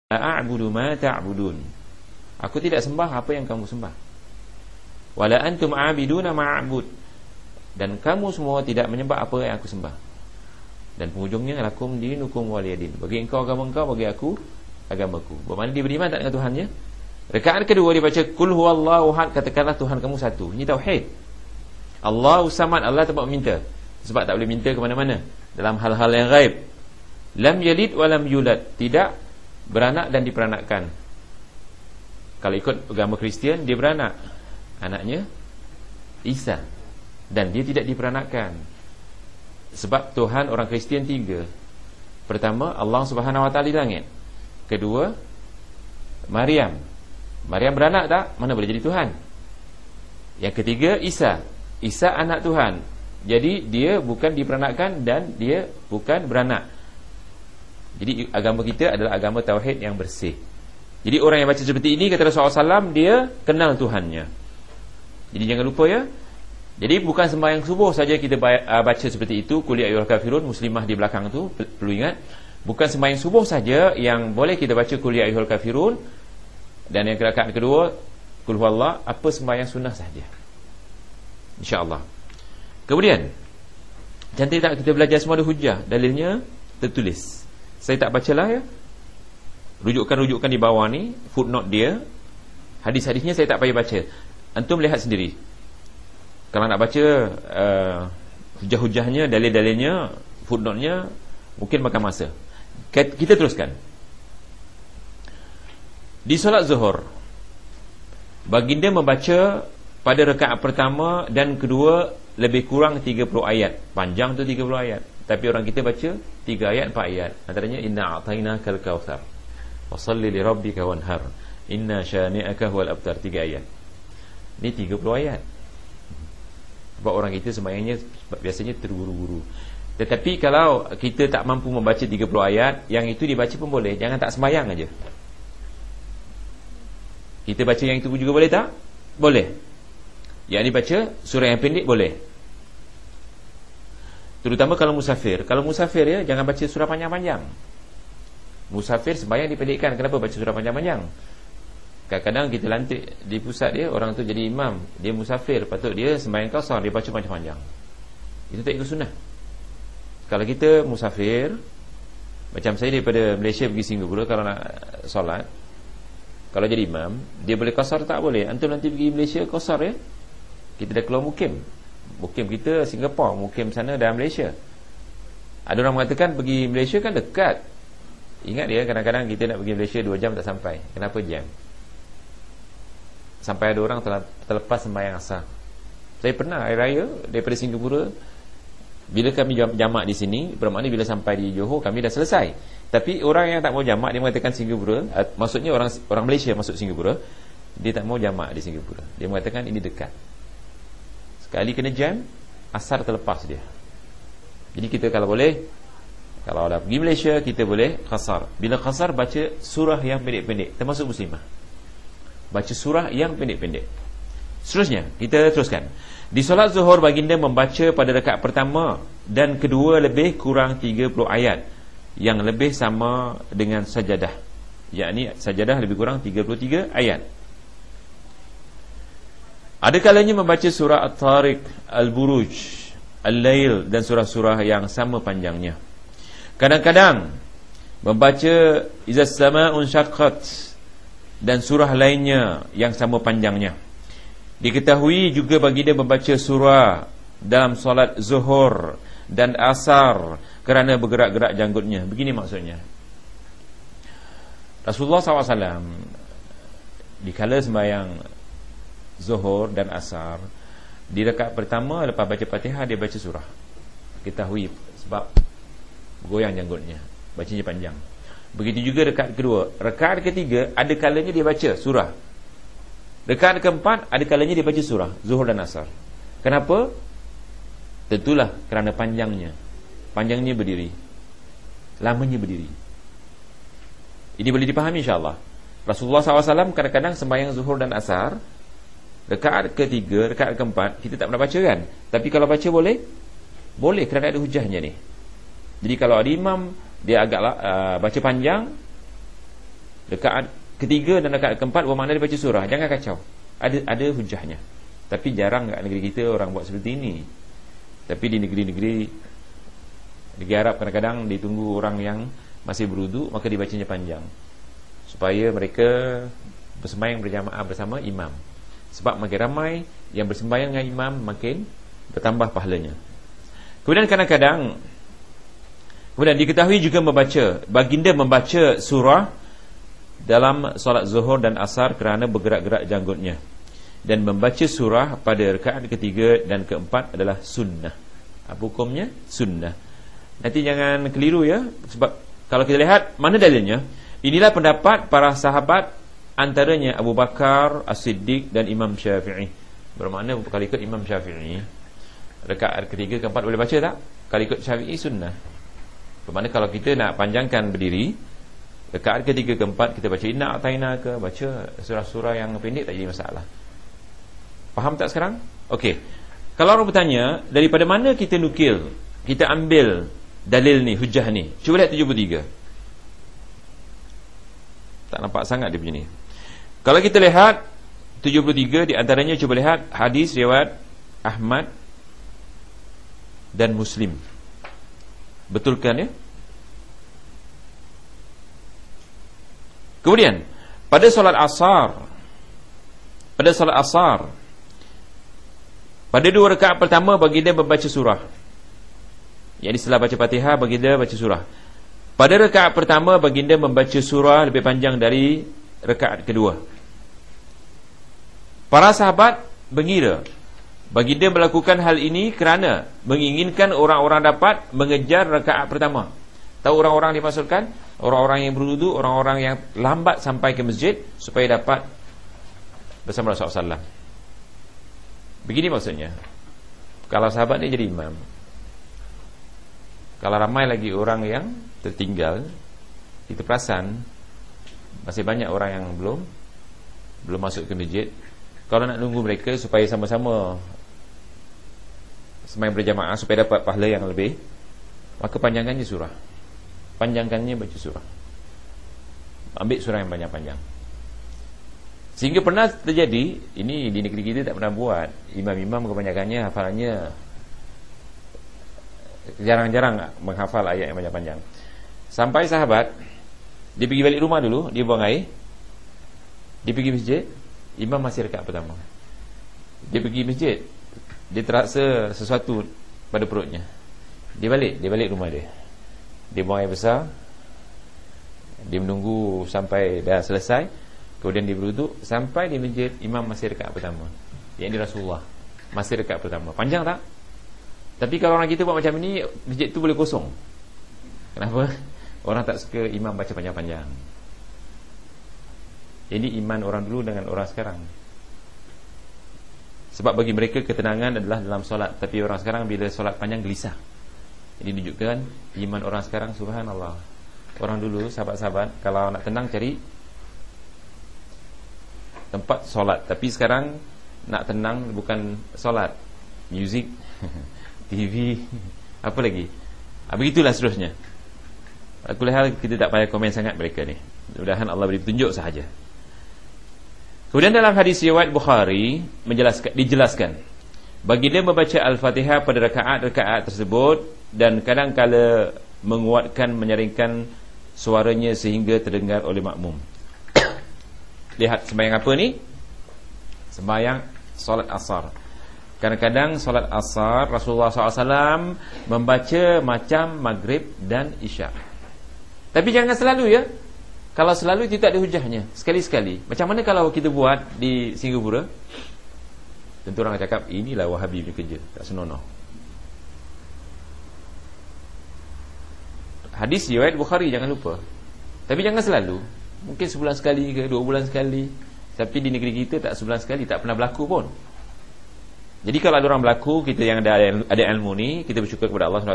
a'budu ma ta'budun. Aku tidak sembah apa yang kamu sembah. Wala antum a'biduna ma'abud. Dan kamu semua tidak menyembah apa yang aku sembah. Dan penghujungnya, lakum dinukum waliyadin. Bagi engkau agama engkau, bagi aku agamaku. Bermakna dia beriman tak dengan Tuhannya. Rakaat kedua dia baca kul huwallahu ahad, katakanlah Tuhan kamu satu. Ini tauhid. Allahu samad, Allah tempat meminta. Sebab tak boleh minta ke mana-mana dalam hal-hal yang gaib. Lam yalid wa lam yulad, tidak beranak dan diperanakkan. Kalau ikut agama Kristian, dia beranak, anaknya Isa, dan dia tidak diperanakkan. Sebab Tuhan orang Kristian tiga. Pertama, Allah Subhanahu Wa Taala di langit. Kedua, Maryam beranak tak? Mana boleh jadi Tuhan. Yang ketiga, Isa anak Tuhan. Jadi dia bukan diperanakkan dan dia bukan beranak. Jadi agama kita adalah agama tauhid yang bersih. Jadi orang yang baca seperti ini, kata Rasulullah SAW, dia kenal Tuhannya. Jadi jangan lupa ya. Jadi bukan sembahyang subuh saja kita baca seperti itu, qul ya ayyuhal kafirun, muslimah di belakang tu, perlu ingat. Bukan sembahyang subuh saja yang boleh kita baca qul ya ayyuhal kafirun. Dan yang rakaat kedua qul huwallah, apa sembahyang sunnah saja, insya-Allah. Kemudian cantik tak kita belajar semua ada hujah, dalilnya tertulis. Saya tak bacalah ya, rujukan-rujukan di bawah ni, footnote dia, hadis-hadisnya saya tak payah baca. Antum lihat sendiri. Kalau nak baca hujah-hujahnya, dalil-dalilnya, footnote-nya, mungkin makan masa. Kita teruskan. Di solat zuhur, baginda membaca pada rakaat pertama dan kedua lebih kurang 30 ayat. Panjang tu 30 ayat, tapi orang kita baca 3 ayat, 4 ayat. Antaranya inna a'tainakal kautsar washalli li rabbika wanhar inna syani'aka huwal abtar, 3 ayat. Ni 30 ayat. Sebab orang kita sembahyangnya biasanya terburu-buru. Tetapi kalau kita tak mampu membaca 30 ayat, yang itu dibaca pun boleh, jangan tak sembahyang aja. Kita baca yang itu juga boleh tak? Boleh. Yang ni baca surah yang pendek boleh. Terutama kalau musafir. Kalau musafir ya, jangan baca surah panjang-panjang. Musafir sembahyang dipendekkan. Kenapa baca surah panjang-panjang? Kadang-kadang kita lantik di pusat dia, orang tu jadi imam, dia musafir, patut dia sembahyang qasar, dia baca panjang-panjang. Itu tak ikut sunnah. Kalau kita musafir, macam saya daripada Malaysia pergi Singapura, kalau nak solat, kalau jadi imam, dia boleh qasar tak boleh. Antum nanti pergi Malaysia qasar ya, kita dah keluar mukim kita Singapura, mukim sana dalam Malaysia. Ada orang mengatakan pergi Malaysia kan dekat. Ingat dia, kadang-kadang kita nak pergi Malaysia 2 jam tak sampai. Kenapa jam? Sampai ada orang terlepas sembahyang asar. Saya pernah hari raya daripada Singapura, bila kami jamak di sini, bermakna bila sampai di Johor kami dah selesai. Tapi orang yang tak mau jamak, dia mengatakan Singapura, maksudnya orang Malaysia masuk Singapura, dia tak mau jamak di Singapura. Dia mengatakan ini dekat. Sekali kena jam, asar terlepas dia. Jadi kita kalau boleh, kalau dah pergi Malaysia, kita boleh qasar. Bila qasar, baca surah yang pendek-pendek, termasuk muslimah. Baca surah yang pendek-pendek. Seterusnya, kita teruskan. Di solat zuhur, baginda membaca pada rakaat pertama dan kedua lebih kurang 30 ayat, yang lebih sama dengan sajadah, yakni sajadah lebih kurang 33 ayat. Ada kalanya membaca surah At-Tariq, Al-Buruj, Al-Lail dan surah-surah yang sama panjangnya. Kadang-kadang membaca Izas Sama'un Syaqqat dan surah lainnya yang sama panjangnya. Diketahui juga baginda membaca surah dalam solat zuhur dan asar kerana bergerak-gerak janggutnya. Begini maksudnya. Rasulullah SAW dikala sembahyang zuhur dan asar, di rakaat pertama lepas baca Fatihah dia baca surah. Ketahui sebab bergoyang janggutnya, bacanya panjang. Begitu juga rakaat kedua. Rakaat ketiga ada kalanya dia baca surah. Rakaat keempat ada kalanya dia baca surah zuhur dan asar. Kenapa? Tentulah kerana panjangnya. Panjangnya berdiri, lamanya berdiri. Ini boleh dipahami insya-Allah. Rasulullah SAW kadang-kadang sembahyang zuhur dan asar, rakaat ketiga, rakaat keempat kita tak pernah baca kan. Tapi kalau baca boleh? Boleh, kerana ada hujahnya ni. Jadi kalau ada imam dia agak baca panjang, Rakaat ketiga dan rakaat keempat bermakna dia baca surah. Jangan kacau. Ada hujahnya. Tapi jarang kat negeri kita orang buat seperti ini. Tapi di negeri-negeri Arab kadang-kadang ditunggu orang yang masih berwudu, maka dibacanya panjang, supaya mereka bersembahyang berjamaah bersama imam. Sebab makin ramai yang bersembahyang dengan imam, makin bertambah pahalanya. Kemudian kadang-kadang diketahui juga baginda membaca surah dalam solat zuhur dan asar kerana bergerak-gerak janggutnya. Dan membaca surah pada rakaat ketiga dan keempat adalah sunnah. Apa hukumnya? Sunnah. Nanti jangan keliru ya, sebab kalau kita lihat mana dalilnya, inilah pendapat para sahabat, antaranya Abu Bakar, As-Siddiq dan Imam Syafi'i. Bermakna kalau ikut Imam Syafi'i, rakaat ketiga keempat boleh baca tak? Kalau ikut Syafi'i sunnah. Bermakna kalau kita nak panjangkan berdiri, rakaat ketiga keempat kita baca inna a'tayna ke, baca surah-surah yang pendek, tak jadi masalah. Faham tak sekarang? Okey. Kalau orang bertanya, daripada mana kita nukil, kita ambil dalil ni, hujah ni? Cuba lihat 73. Tak nampak sangat dia punya ni. Kalau kita lihat 73, di antaranya cuba lihat hadis riwayat Ahmad dan Muslim. Betulkan ya? Kemudian pada solat asar, pada dua rakaat pertama baginda membaca surah. Jadi setelah baca Fatihah, baginda baca surah. Pada rakaat pertama baginda membaca surah lebih panjang dari rakaat kedua. Para sahabat mengira baginda melakukan hal ini kerana menginginkan orang-orang dapat mengejar rakaat pertama. Tahu orang-orang dimaksudkan? Orang-orang yang berwudu, orang-orang yang lambat sampai ke masjid supaya dapat bersama Rasulullah SAW. Begini maksudnya. Kalau sahabat ni jadi imam, kalau ramai lagi orang yang tertinggal, kita perasan masih banyak orang yang belum masuk ke masjid. Kalau nak nunggu mereka supaya sama-sama sembahyang berjamaah supaya dapat pahala yang lebih, maka panjangkannya surah. Panjangkannya baca surah. Ambil surah yang panjang-panjang. Sehingga pernah terjadi, ini di negeri kita tak pernah buat, imam-imam kebanyakannya hafalannya jarang-jarang menghafal ayat yang panjang-panjang. Sampai sahabat, dia pergi balik rumah dulu, dia buang air, dia pergi masjid, imam masih rakaat pertama. Dia pergi masjid, dia terasa sesuatu pada perutnya, dia balik rumah dia. Dia buang air besar, dia menunggu sampai dah selesai, kemudian dia berwuduk, sampai di masjid imam masih rakaat pertama. Yang ini Rasulullah masih rakaat pertama. Panjang tak? Tapi kalau orang kita buat macam ini, masjid tu boleh kosong. Kenapa? Orang tak suka imam baca panjang-panjang. Ini iman orang dulu dengan orang sekarang. Sebab bagi mereka ketenangan adalah dalam solat. Tapi orang sekarang bila solat panjang gelisah. Ini menunjukkan iman orang sekarang, subhanallah. Orang dulu, sahabat-sahabat, kalau nak tenang cari tempat solat. Tapi sekarang nak tenang bukan solat, muzik, TV, apa lagi? Begitulah seterusnya. Aku lihat kita tak payah komen sangat mereka ni. Mudah-mudahan Allah beri petunjuk sahaja. Kemudian dalam hadis riwayat Bukhari dijelaskan baginda membaca Al-Fatihah pada rakaat-rakaat tersebut dan kadang-kala menguatkan, menyaringkan suaranya sehingga terdengar oleh makmum. Lihat sembahyang apa ni? Sembahyang solat asar. Kadang-kadang solat asar Rasulullah SAW membaca macam maghrib dan isyak. Tapi jangan selalu ya. Kalau selalu itu tak ada hujahnya. Sekali-sekali. Macam mana kalau kita buat di Singapura? Tentu orang cakap inilah Wahabi punya kerja, tak senonoh. Hadis riwayat Bukhari, jangan lupa. Tapi jangan selalu. Mungkin sebulan sekali ke 2 bulan sekali. Tapi di negeri kita tak sebulan sekali, tak pernah berlaku pun. Jadi kalau ada orang berlaku, kita yang ada ilmu ni, kita bersyukur kepada Allah SWT.